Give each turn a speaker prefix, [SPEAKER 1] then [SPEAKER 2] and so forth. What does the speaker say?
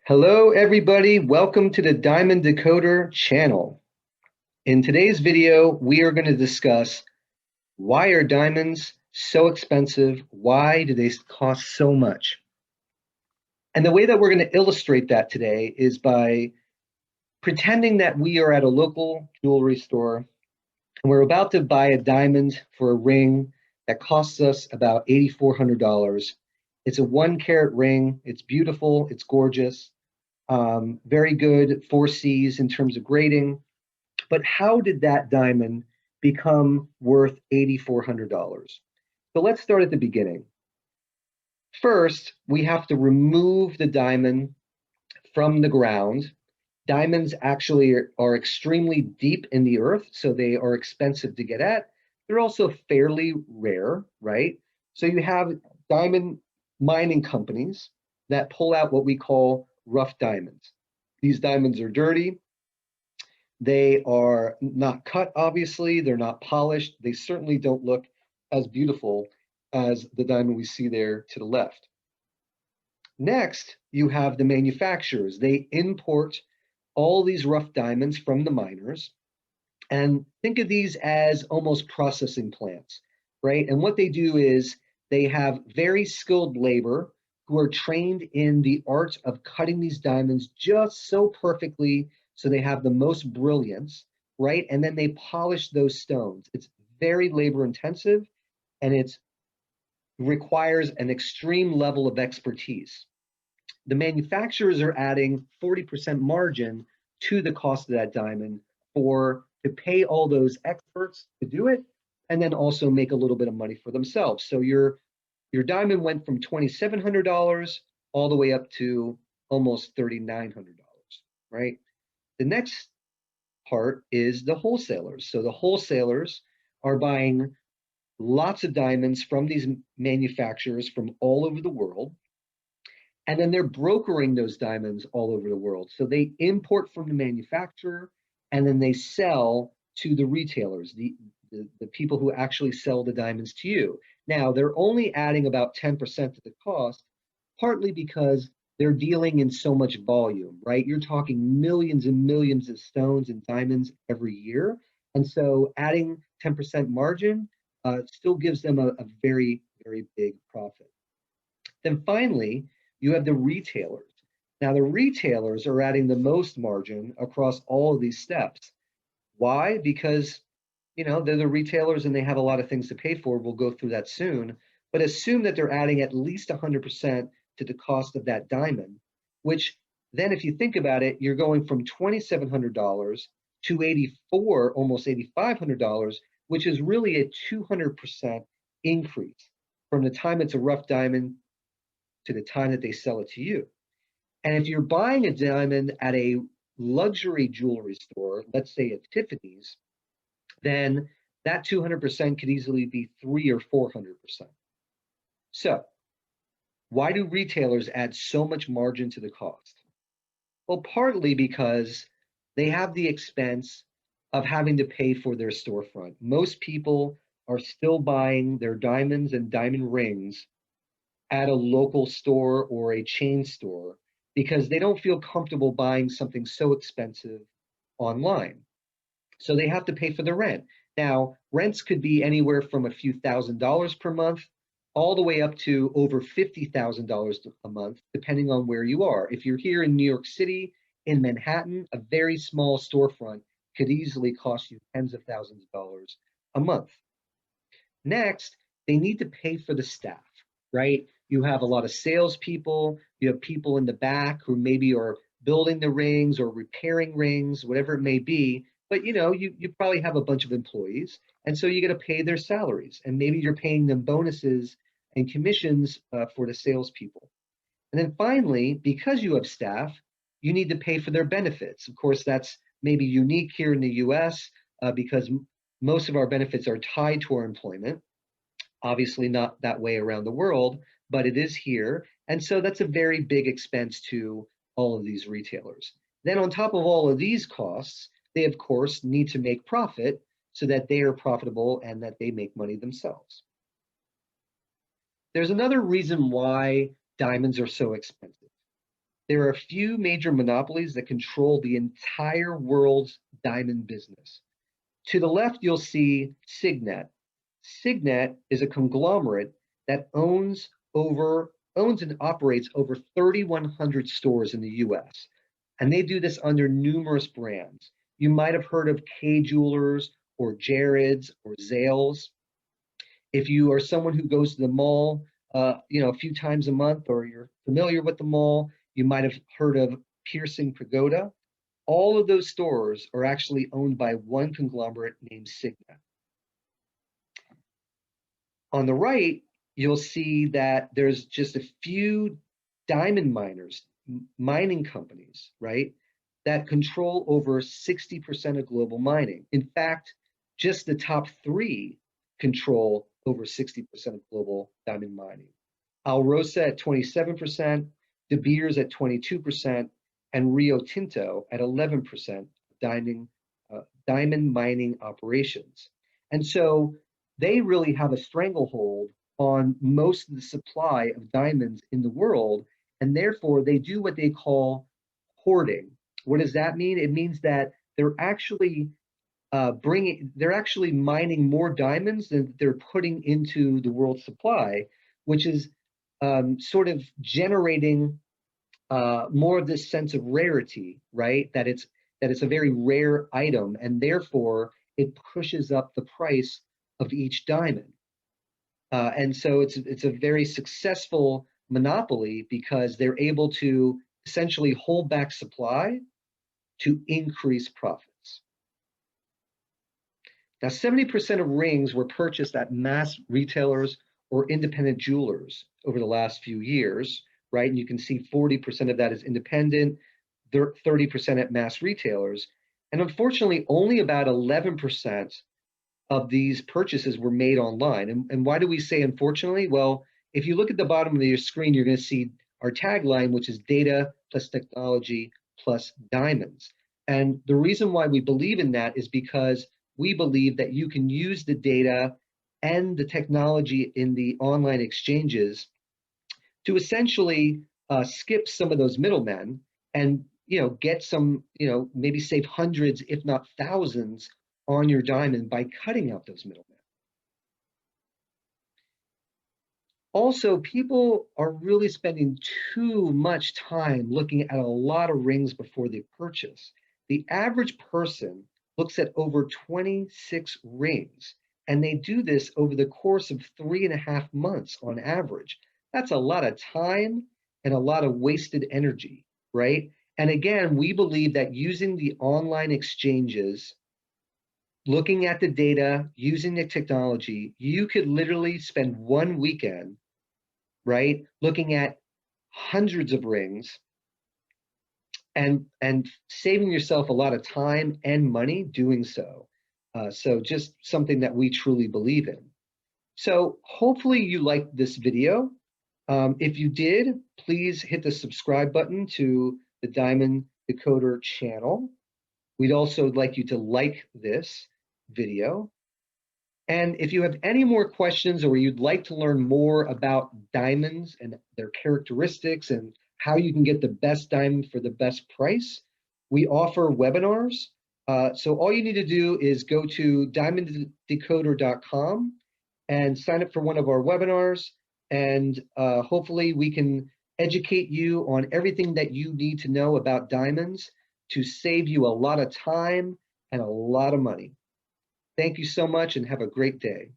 [SPEAKER 1] Hello, everybody. Welcome to the Diamond Decoder channel. In today's video, we are going to discuss why are diamonds so expensive? Why do they cost so much? And the way that we're going to illustrate that today is by pretending that we are at a local jewelry store and we're about to buy a diamond for a ring that costs us about $8,400. It's a 1 carat ring. It's beautiful. It's gorgeous. Very good 4Cs in terms of grading. But how did that diamond become worth $8,400? So let's start at the beginning. First, we have to remove the diamond from the ground. Diamonds actually are extremely deep in the earth, so they are expensive to get at. They're also fairly rare, right? So you have diamond mining companies that pull out what we call rough diamonds. These diamonds are dirty. They are not cut, obviously. They're not polished. They certainly don't look as beautiful as the diamond we see there to the left. Next, you have the manufacturers. They import all these rough diamonds from the miners. And think of these as almost processing plants, right? And what they do is they have very skilled labor who are trained in the art of cutting these diamonds just so perfectly so they have the most brilliance, right? And then they polish those stones. It's very labor intensive and it requires an extreme level of expertise. The manufacturers are adding 40% margin to the cost of that diamond to pay all those experts to do it and then also make a little bit of money for themselves. So your diamond went from $2,700 all the way up to almost $3,900, right? The next part is the wholesalers. So the wholesalers are buying lots of diamonds from these manufacturers from all over the world. And then they're brokering those diamonds all over the world. So they import from the manufacturer and then they sell to the retailers, the people who actually sell the diamonds to you. Now, they're only adding about 10% to the cost, partly because they're dealing in so much volume, right? You're talking millions and millions of stones and diamonds every year. And so adding 10% margin still gives them a very, very big profit. Then finally, you have the retailers. Now, the retailers are adding the most margin across all of these steps. Why? Because they're the retailers and they have a lot of things to pay for. We'll go through that soon. But assume that they're adding at least 100% to the cost of that diamond, which then, if you think about it, you're going from $2,700 to 84, almost $8,500, which is really a 200% increase from the time it's a rough diamond to the time that they sell it to you. And if you're buying a diamond at a luxury jewelry store, let's say at Tiffany's, then that 200% could easily be 300 or 400%. So, why do retailers add so much margin to the cost? Well, partly because they have the expense of having to pay for their storefront. Most people are still buying their diamonds and diamond rings at a local store or a chain store because they don't feel comfortable buying something so expensive online. So they have to pay for the rent. Now, rents could be anywhere from a few $1,000s per month all the way up to over $50,000 a month, depending on where you are. If you're here in New York City, in Manhattan, a very small storefront could easily cost you tens of thousands of dollars a month. Next, they need to pay for the staff, right? You have a lot of salespeople, you have people in the back who maybe are building the rings or repairing rings, whatever it may be. But you probably have a bunch of employees, and so you got to pay their salaries, and maybe you're paying them bonuses and commissions for the salespeople. And then finally, because you have staff, you need to pay for their benefits. Of course, that's maybe unique here in the US because most of our benefits are tied to our employment. Obviously, not that way around the world, but it is here. And so that's a very big expense to all of these retailers. Then, on top of all of these costs, they, of course, need to make profit so that they are profitable and that they make money themselves. There's another reason why diamonds are so expensive. there are a few major monopolies that control the entire world's diamond business. To the left, you'll see Signet. Signet is a conglomerate that owns and operates over 3,100 stores in the US. And they do this under numerous brands. You might have heard of Kay Jewelers or Jared's or Zales. If you are someone who goes to the mall, a few times a month, or you're familiar with the mall, you might have heard of Piercing Pagoda. All of those stores are actually owned by one conglomerate named Signet. On the right, you'll see that there's just a few diamond miners, mining companies, right, that control over 60% of global mining. In fact, just the top three control over 60% of global diamond mining. Alrosa at 27%, De Beers at 22%, and Rio Tinto at 11% diamond mining operations. And so they really have a stranglehold on most of the supply of diamonds in the world, and therefore they do what they call hoarding. What does that mean? It means that they're actually mining more diamonds than they're putting into the world supply, which is sort of generating more of this sense of rarity, right? That it's a very rare item, and therefore it pushes up the price of each diamond. And so it's a very successful monopoly because they're able to essentially hold back supply to increase profits. Now, 70% of rings were purchased at mass retailers or independent jewelers over the last few years, right? And you can see 40% of that is independent, 30% at mass retailers. And unfortunately, only about 11% of these purchases were made online. And why do we say unfortunately? Well, if you look at the bottom of your screen, you're going to see our tagline, which is data plus technology plus diamonds. And the reason why we believe in that is because we believe that you can use the data and the technology in the online exchanges to essentially skip some of those middlemen and get some, maybe save hundreds, if not thousands, on your diamond by cutting out those middlemen. Also, people are really spending too much time looking at a lot of rings before they purchase. The average person looks at over 26 rings, and they do this over the course of 3.5 months on average. That's a lot of time and a lot of wasted energy, right? And again, we believe that using the online exchanges, looking at the data, using the technology, you could literally spend one weekend, right, looking at hundreds of rings and saving yourself a lot of time and money doing so. So just something that we truly believe in. So hopefully you liked this video. If you did, please hit the subscribe button to the Diamond Decoder channel. We'd also like you to like this video. And if you have any more questions or you'd like to learn more about diamonds and their characteristics and how you can get the best diamond for the best price, we offer webinars. So all you need to do is go to diamonddecoder.com and sign up for one of our webinars. And hopefully we can educate you on everything that you need to know about diamonds to save you a lot of time and a lot of money. Thank you so much and have a great day.